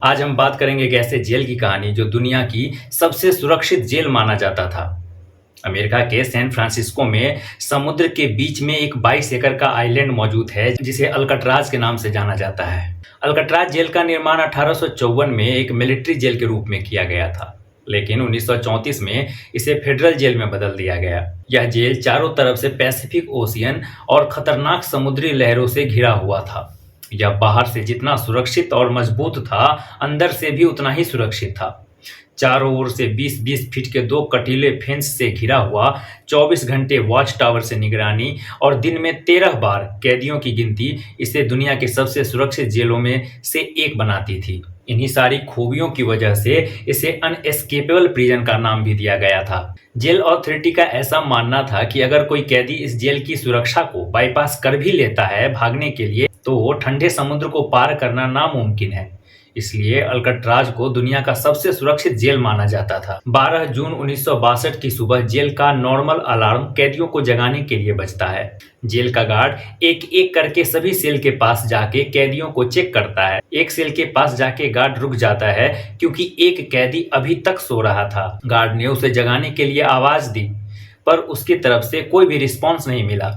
आज हम बात करेंगे एक ऐसे जेल की कहानी जो दुनिया की सबसे सुरक्षित जेल माना जाता था। अमेरिका के सैन फ्रांसिस्को में समुद्र के बीच में एक 22 एकड़ का आइलैंड मौजूद है जिसे अल्काट्राज के नाम से जाना जाता है। अल्काट्राज जेल का निर्माण 1854 में एक मिलिट्री जेल के रूप में किया गया था, लेकिन 1934 में इसे फेडरल जेल में बदल दिया गया। यह जेल चारों तरफ से पैसिफिक ओशियन और खतरनाक समुद्री लहरों से घिरा हुआ था। यह बाहर से जितना सुरक्षित और मजबूत था, अंदर से भी उतना ही सुरक्षित था। चारों ओर से 20-20 फीट के दो कटीले फेंस से घिरा हुआ, 24 घंटे वॉच टावर से निगरानी और दिन में 13 बार कैदियों की गिनती इसे दुनिया के सबसे सुरक्षित जेलों में से एक बनाती थी। इन्हीं सारी खूबियों की वजह से इसे अनएस्केपेबल प्रिजन का नाम भी दिया गया था। जेल अथॉरिटी का ऐसा मानना था कि अगर कोई कैदी इस जेल की सुरक्षा को बाईपास कर भी लेता है भागने के लिए, तो ठंडे समुद्र को पार करना नामुमकिन है। इसलिए अल्काट्राज को दुनिया का सबसे सुरक्षित जेल माना जाता था। 12 जून 1962 की सुबह जेल का नॉर्मल अलार्म कैदियों को जगाने के लिए बजता है। जेल का गार्ड एक एक करके सभी सेल के पास जाके कैदियों को चेक करता है। एक सेल के पास जाके गार्ड रुक जाता है क्योंकि एक कैदी अभी तक सो रहा था। गार्ड ने उसे जगाने के लिए आवाज दी, पर उसकी तरफ से कोई भी रिस्पॉन्स नहीं मिला।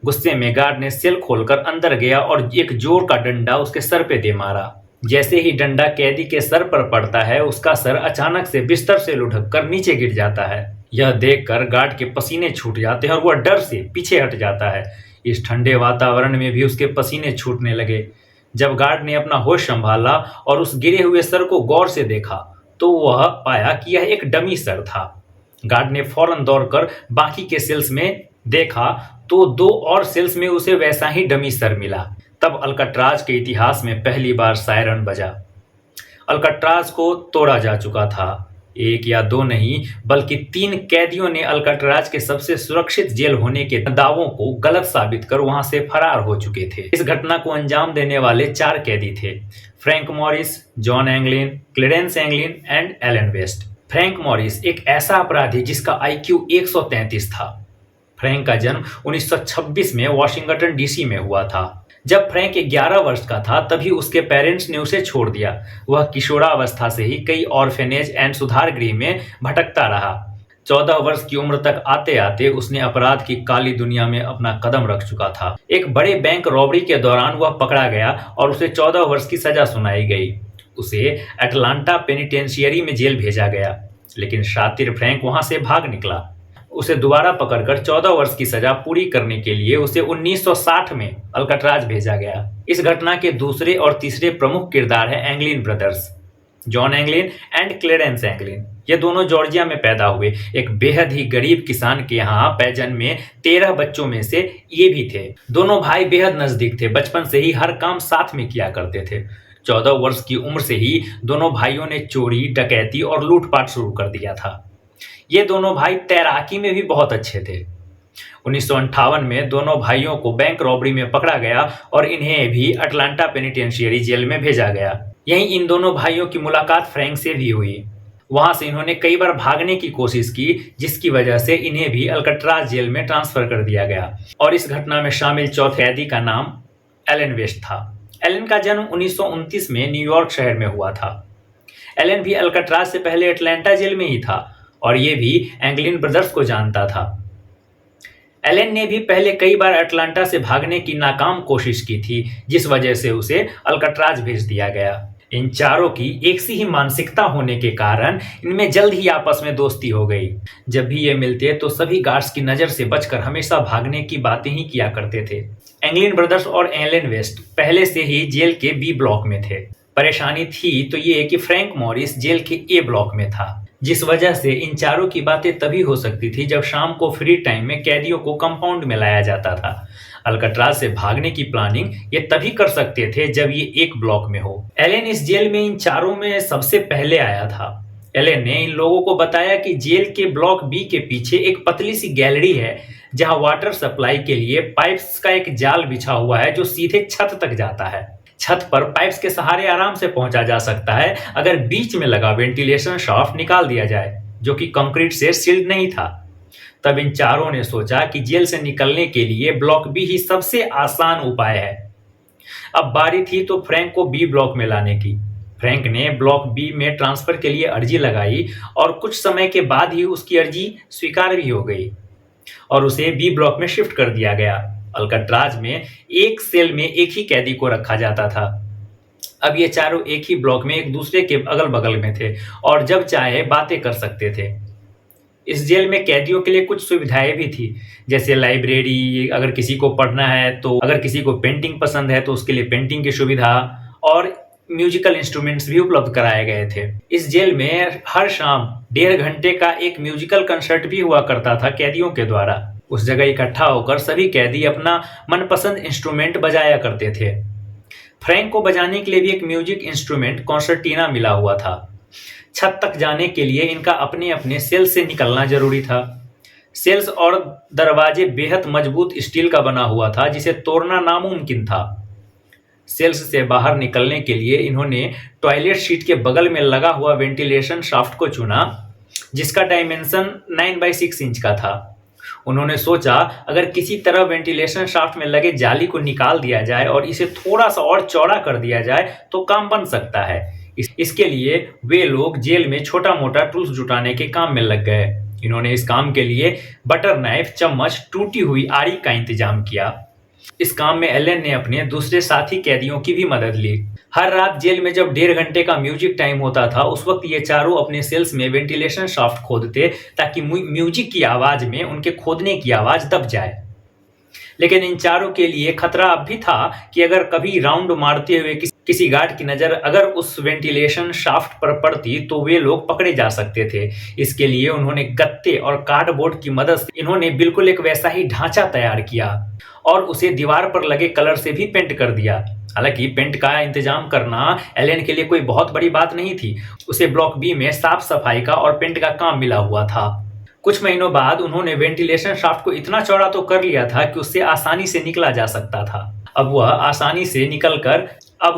गुस्से में गार्ड ने सेल खोलकर अंदर गया और एक जोर का डंडा उसके सर पे दे मारा। जैसे ही डंडा कैदी के सर पर पड़ता है, उसका सर अचानक से बिस्तर से लुढ़क कर नीचे गिर जाता है। यह देखकर गार्ड के पसीने छूट जाते हैं और वह डर से पीछे हट जाता है। इस ठंडे वातावरण में भी उसके पसीने छूटने लगे। जब गार्ड ने अपना होश संभाला और उस गिरे हुए सर को गौर से देखा, तो वह पाया कि यह एक डमी सर था। गार्ड ने फौरन दौड़कर बाकी के सेल्स में देखा, तो दो और सेल्स में उसे वैसा ही डमी सर मिला। तब अल्काट्राज के इतिहास में पहली बार सायरन बजा। अल्काट्राज को तोड़ा जा चुका था। एक या दो नहीं, बल्कि 3 कैदियों ने अल्काट्राज के सबसे सुरक्षित जेल होने के दावों को गलत साबित कर वहां से फरार हो चुके थे। इस घटना को अंजाम देने वाले 4 कैदी थे: Frank Morris, John Anglin, Clarence Anglin and Allen West. Frank Morris एक ऐसा अपराधी जिसका IQ 133 था। फ्रैंक का जन्म 1926 में वाशिंगटन DC में हुआ था। जब फ्रैंक 11 वर्ष का था, तभी उसके पेरेंट्स ने उसे छोड़ दिया। वह किशोरावस्था से ही कई ऑर्फेनेज एंड सुधार गृह में भटकता रहा। 14 वर्ष की उम्र तक आते आते उसने अपराध की काली दुनिया में अपना कदम रख चुका था। एक बड़े बैंक रॉबरी के दौरान वह पकड़ा गया और उसे 14 वर्ष की सजा सुनाई गई। उसे अटलांटा पेनिटेंशियरी में जेल भेजा गया, लेकिन शातिर फ्रैंक वहां से भाग निकला। उसे दोबारा पकड़कर 14 वर्ष की सजा पूरी करने के लिए उसे 1960 में अल्काट्राज भेजा गया। इस घटना के दूसरे और तीसरे प्रमुख किरदार हैं एंगलिन ब्रदर्स, जॉन एंगलिन एंड क्लेरेंस एंगलिन। ये दोनों जॉर्जिया में पैदा हुए। एक बेहद ही गरीब किसान के यहाँ पैजन में 13 बच्चों में से ये भी थे। दोनों भाई बेहद नजदीक थे, बचपन से ही हर काम साथ में किया करते थे। 14 वर्ष की उम्र से ही दोनों भाइयों ने चोरी, डकैती और लूटपाट शुरू कर दिया था। ये दोनों भाई तैराकी में भी बहुत अच्छे थे। 1958 में दोनों भाइयों को बैंक रॉबरी में पकड़ा गया और इन्हें भी अटलांटा पेनिटेंशियरी जेल में भेजा गया। यहीं इन दोनों भाइयों की मुलाकात फ्रैंक से भी हुई। वहां से इन्होंने कई बार भागने की कोशिश की, जिसकी वजह से इन्हें भी अल्काट्राज जेल में ट्रांसफर कर दिया गया। और इस घटना में शामिल चौथे कैदी का नाम एलन वेस्ट था। एलन का जन्म 1929 में न्यूयॉर्क शहर में हुआ था। एलन भी अल्काट्राज से पहले अटलांटा जेल में ही था और ये भी एंगलिन ब्रदर्स को जानता था। एलन ने भी पहले कई बार अटलांटा से भागने की नाकाम कोशिश की थी, जिस वजह से उसे अल्काट्राज भेज दिया गया। इन चारों की एक सी ही मानसिकता होने के कारण इनमें जल्द ही आपस में दोस्ती हो गई। जब भी ये मिलते तो सभी गार्ड्स की नजर से बचकर हमेशा भागने की बातें ही किया करते थे। एंगलिन ब्रदर्स और एलन वेस्ट पहले से ही जेल के B ब्लॉक में थे। परेशानी थी तो ये कि फ्रैंक मॉरिस जेल के A ब्लॉक में था, जिस वजह से इन चारों की बातें तभी हो सकती थी जब शाम को फ्री टाइम में कैदियों को कंपाउंड में लाया जाता था। अल्काट्राज से भागने की प्लानिंग ये तभी कर सकते थे जब ये एक ब्लॉक में हो। एलन इस जेल में इन चारों में सबसे पहले आया था। एलन ने इन लोगों को बताया कि जेल के ब्लॉक B के पीछे एक पतली सी गैलरी है, जहां वाटर सप्लाई के लिए पाइप्स का एक जाल बिछा हुआ है जो सीधे छत तक जाता है। छत पर पाइप्स के सहारे आराम से पहुंचा जा सकता है अगर बीच में लगा वेंटिलेशन शाफ्ट निकाल दिया जाए, जो कि कंक्रीट से सील्ड नहीं था। तब इन चारों ने सोचा कि जेल से निकलने के लिए ब्लॉक B ही सबसे आसान उपाय है। अब बारी थी तो फ्रैंक को B ब्लॉक में लाने की। फ्रैंक ने ब्लॉक बी में ट्रांसफर के लिए अर्जी लगाई और कुछ समय के बाद ही उसकी अर्जी स्वीकार भी हो गई और उसे बी ब्लॉक में शिफ्ट कर दिया गया। अल्काट्राज में एक सेल में एक ही कैदी को रखा जाता था। अब ये चारों एक ही ब्लॉक में एक दूसरे के अगल बगल में थे और जब चाहे बातें कर सकते थे। इस जेल में कैदियों के लिए कुछ सुविधाएं भी थी, जैसे लाइब्रेरी, अगर किसी को पढ़ना है तो, अगर किसी को पेंटिंग पसंद है तो उसके लिए पेंटिंग की सुविधा, और म्यूजिकल इंस्ट्रूमेंट्स भी उपलब्ध कराए गए थे। इस जेल में हर शाम 1.5 घंटे का एक म्यूजिकल कंसर्ट भी हुआ करता था कैदियों के द्वारा। उस जगह इकट्ठा होकर सभी कैदी अपना मनपसंद इंस्ट्रूमेंट बजाया करते थे। फ्रैंक को बजाने के लिए भी एक म्यूजिक इंस्ट्रूमेंट कॉन्सर्टीना मिला हुआ था। छत तक जाने के लिए इनका अपने अपने सेल से निकलना जरूरी था। सेल्स और दरवाजे बेहद मजबूत स्टील का बना हुआ था जिसे तोड़ना नामुमकिन था। सेल्स से बाहर निकलने के लिए इन्होंने टॉयलेट सीट के बगल में लगा हुआ वेंटिलेशन शाफ्ट को चुना, जिसका डायमेंशन 9x6 इंच का था। उन्होंने सोचा अगर किसी तरह वेंटिलेशन शाफ्ट में लगे जाली को निकाल दिया जाए और इसे थोड़ा सा और चौड़ा कर दिया जाए तो काम बन सकता है। इसके लिए वे लोग जेल में छोटा मोटा टूल्स जुटाने के काम में लग गए। इन्होंने इस काम के लिए बटर नाइफ, चम्मच, टूटी हुई आरी का इंतजाम किया। इस काम में एलन ने अपने दूसरे साथी कैदियों की भी मदद ली। हर रात जेल में जब 1.5 घंटे का म्यूजिक टाइम होता था, उस वक्त ये चारों अपने सेल्स में वेंटिलेशन शाफ्ट खोदते ताकि म्यूजिक की आवाज में उनके खोदने की आवाज दब जाए। लेकिन इन चारों के लिए खतरा अब भी था कि अगर कभी राउंड मारते हुए किसी गार्ड की नजर अगर उस वेंटिलेशन शाफ्ट पर पड़ती तो वे लोग पकड़े जा सकते थे। इसके लिए उन्होंने गत्ते और कार्डबोर्ड की मदद से इन्होंने बिल्कुल एक वैसा ही ढांचा तैयार किया और उसे दीवार पर लगे कलर से भी पेंट कर दिया। हालांकि पेंट का इंतजाम करना एलन के लिए कोई बहुत बड़ी बात नहीं थी। उसे ब्लॉक बी में साफ सफाई का और पेंट का काम मिला हुआ था। कुछ महीनों बाद उन्होंने वेंटिलेशन शाफ्ट को इतना चौड़ा तो कर लिया था कि उससे आसानी से निकला जा सकता था। अब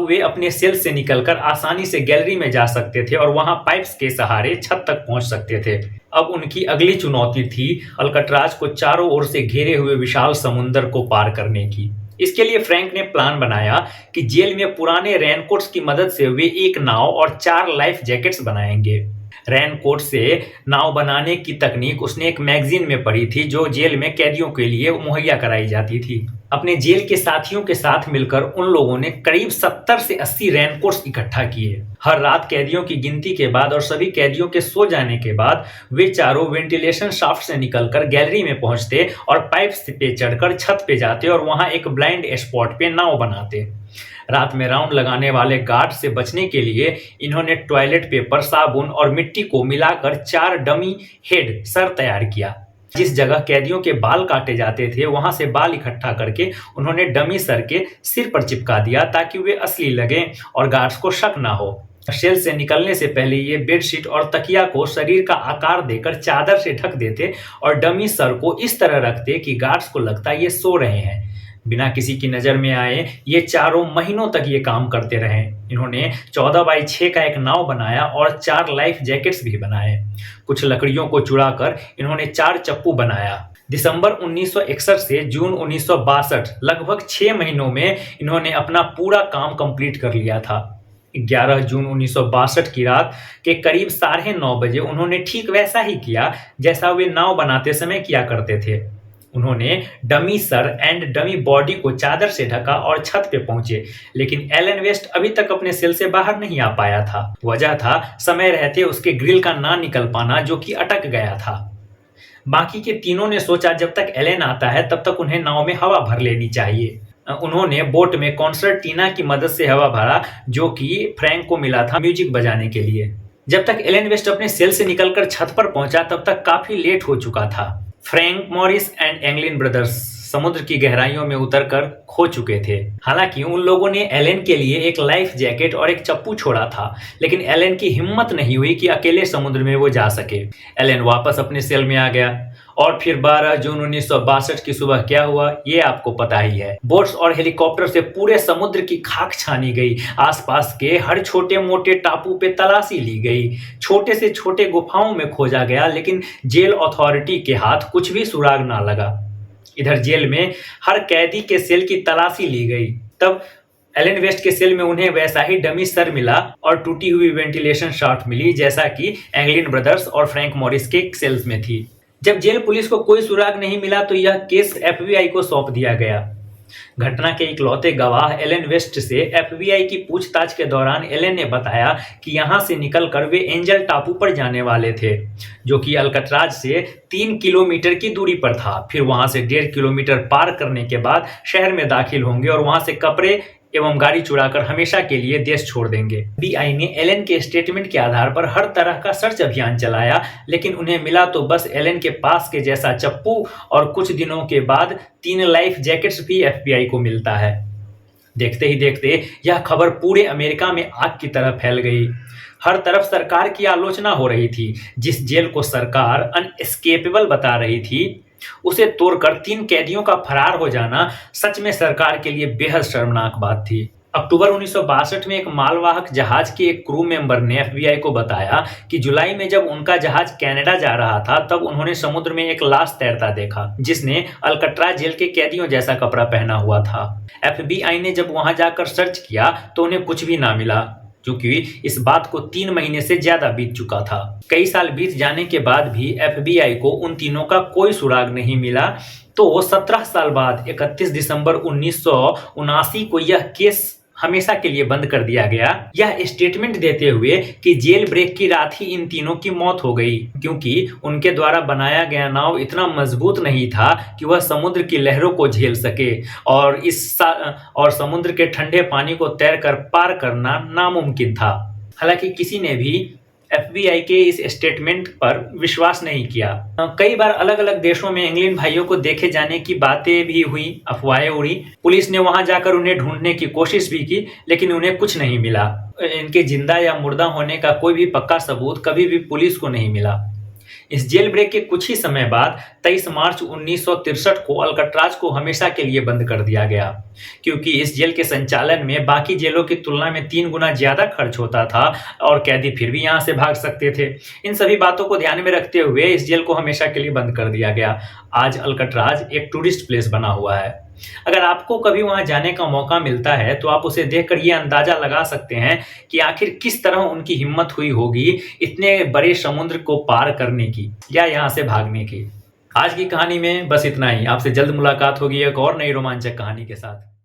वे अपने सेल से निकलकर आसानी से गैलरी में जा सकते थे और वहां पाइप्स के सहारे छत तक पहुंच सकते थे। अब उनकी अगली चुनौती थी अल्काट्राज को चारों ओर से घेरे हुए विशाल समुद्र को पार करने की। इसके लिए फ्रैंक ने प्लान बनाया कि जेल में पुराने रेनकोट्स की मदद से वे एक नाव और 4 लाइफ जैकेट्स बनाएंगे। रेनकोट से नाव बनाने की तकनीक उसने एक मैगजीन में पढ़ी थी जो जेल में कैदियों के लिए मुहैया कराई जाती थी। अपने जेल के साथियों के साथ मिलकर उन लोगों ने करीब 70 से 80 रेनकोट्स इकट्ठा किए। हर रात कैदियों की गिनती के बाद और सभी कैदियों के सो जाने के बाद वे चारों वेंटिलेशन शाफ्ट से निकलकर गैलरी में पहुंचते और पाइप्स पे चढ़कर छत पे जाते और वहां एक ब्लाइंड स्पॉट पे नाव बनाते। रात में राउंड लगाने वाले गार्ड से बचने के लिए इन्होंने टॉयलेट पेपर, साबुन और मिट्टी को मिलाकर 4 डमी हेड सर तैयार किया। जिस जगह कैदियों के बाल काटे जाते थे वहां से बाल इकट्ठा करके उन्होंने डमी सर के सिर पर चिपका दिया ताकि वे असली लगें और गार्ड्स को शक ना हो। सेल से निकलने से पहले ये बेडशीट और तकिया को शरीर का आकार देकर चादर से ढक देते और डमी सर को इस तरह रखते कि गार्ड्स को लगता ये सो रहे हैं। बिना किसी की नजर में आए ये चारों महीनों तक ये काम करते रहे। इन्होंने 14x6 का एक नाव बनाया और 4 लाइफ जैकेट्स भी बनाए। कुछ लकड़ियों को चुराकर इन्होंने 4 चप्पू बनाया। दिसंबर 1961 से जून 1962 लगभग 6 महीनों में इन्होंने अपना पूरा काम कंप्लीट कर लिया था। 11 जून 1962 की रात के करीब 9:30 बजे उन्होंने ठीक वैसा ही किया जैसा वे नाव बनाते समय किया करते थे। उन्होंने dummy sir and dummy body को चादर से ढका और छत पे पहुंचे, लेकिन एलन वेस्ट अभी तक अपने सेल से बाहर नहीं आ पाया था। वजह था समय रहते उसके ग्रिल का ना निकल पाना जो कि अटक गया था। बाकी के तीनों ने सोचा जब तक एलन आता है तब तक उन्हें नाव में हवा भर लेनी चाहिए। उन्होंने बोट में कॉन्सर्टीना की मदद से हवा भरा जो कि फ्रैंक को मिला था म्यूजिक बजाने के लिए। जब तक एलन वेस्ट अपने सेल से निकलकर छत पर पहुंचा तब तक काफी लेट हो चुका था। फ्रैंक मॉरिस एंड एंगलिन ब्रदर्स समुद्र की गहराइयों में उतरकर खो चुके थे। हालांकि उन लोगों ने एलन के लिए एक लाइफ जैकेट और एक चप्पू छोड़ा था, लेकिन एलन की हिम्मत नहीं हुई कि अकेले समुद्र में वो जा सके। एलन वापस अपने सेल में आ गया और फिर 12 जून 1962 की सुबह क्या हुआ ये आपको पता ही है। बोट्स और हेलीकॉप्टर से पूरे समुद्र की खाक छानी गई। आसपास के हर छोटे मोटे टापू पे तलाशी ली गई। छोटे से छोटे गुफाओं में खोजा गया, लेकिन जेल अथॉरिटी के हाथ कुछ भी सुराग ना लगा। इधर जेल में हर कैदी के सेल की तलाशी ली गई। तब एलन वेस्ट के सेल में उन्हें वैसा ही डमी सर मिला और टूटी हुई वेंटिलेशन शाफ्ट मिली जैसा कि एंगलिन ब्रदर्स और फ्रैंक मॉरिस के सेल्स में थी। जब जेल पुलिस को कोई सुराग नहीं मिला तो यह केस एफबीआई को सौंप दिया गया। घटना के इकलौते गवाह एलन वेस्ट से एफबीआई की पूछताछ के दौरान एलन ने बताया कि यहां से निकलकर वे एंजल टापू पर जाने वाले थे, जो कि अल्कट्राज से 3 किलोमीटर की दूरी पर था। फिर वहां से 1.5 किलोमीटर पार करने के बाद शहर में दाखिल होंगे और वहां से कपड़े एवं गाड़ी चुराकर हमेशा के लिए देश छोड़ देंगे। एफबीआई ने एलन के स्टेटमेंट के आधार पर हर तरह का सर्च अभियान चलाया, लेकिन उन्हें मिला तो बस एलन के पास के जैसा चप्पू, और कुछ दिनों के बाद 3 लाइफ जैकेट्स भी एफबीआई को मिलता है। देखते ही देखते यह खबर पूरे अमेरिका में आग की तरह फैल गई। हर तरफ सरकार की आलोचना हो रही थी। जिस जेल को सरकार अनएस्केपेबल बता रही थी, उसे तोड़कर 3 कैदियों का फरार हो जाना सच में सरकार के लिए बेहद शर्मनाक बात थी। अक्टूबर 1962 में एक मालवाहक जहाज के एक क्रू मेंबर ने एफबीआई को बताया कि जुलाई में जब उनका जहाज कनाडा जा रहा था तब उन्होंने समुद्र में एक लाश तैरता देखा जिसने अल्कट्राज जेल के कैदियों जैसा कपड़ा पहना हुआ था। एफबीआई ने जब वहां जाकर सर्च किया तो उन्हें कुछ भी ना मिला, क्योंकि इस बात को 3 महीने से ज्यादा बीत चुका था। कई साल बीत जाने के बाद भी एफबीआई को उन तीनों का कोई सुराग नहीं मिला, तो 17 साल बाद 31 दिसंबर 1979 को यह केस हमेशा के लिए बंद कर दिया गया, यह स्टेटमेंट देते हुए कि जेल ब्रेक की रात ही इन तीनों की मौत हो गई, क्योंकि उनके द्वारा बनाया गया नाव इतना मजबूत नहीं था कि वह समुद्र की लहरों को झेल सके और समुद्र के ठंडे पानी को तैरकर पार करना नामुमकिन था। हालांकि किसी ने भी एफबीआई के इस स्टेटमेंट पर विश्वास नहीं किया। कई बार अलग अलग देशों में इंग्लैंड भाइयों को देखे जाने की बातें भी हुई, अफवाहें उड़ी। पुलिस ने वहां जाकर उन्हें ढूंढने की कोशिश भी की, लेकिन उन्हें कुछ नहीं मिला। इनके जिंदा या मुर्दा होने का कोई भी पक्का सबूत कभी भी पुलिस को नहीं मिला। इस जेल ब्रेक के कुछ ही समय बाद 23 मार्च 1963 को अल्कट्राज को हमेशा के लिए बंद कर दिया गया, क्योंकि इस जेल के संचालन में बाकी जेलों की तुलना में 3 गुना ज्यादा खर्च होता था और कैदी फिर भी यहां से भाग सकते थे। इन सभी बातों को ध्यान में रखते हुए इस जेल को हमेशा के लिए बंद कर दिया गया। आज अल्कट्राज एक टूरिस्ट प्लेस बना हुआ है। अगर आपको कभी वहां जाने का मौका मिलता है तो आप उसे देखकर ये अंदाजा लगा सकते हैं कि आखिर किस तरह उनकी हिम्मत हुई होगी इतने बड़े समुद्र को पार करने की या यहां से भागने की। आज की कहानी में बस इतना ही। आपसे जल्द मुलाकात होगी एक और नई रोमांचक कहानी के साथ।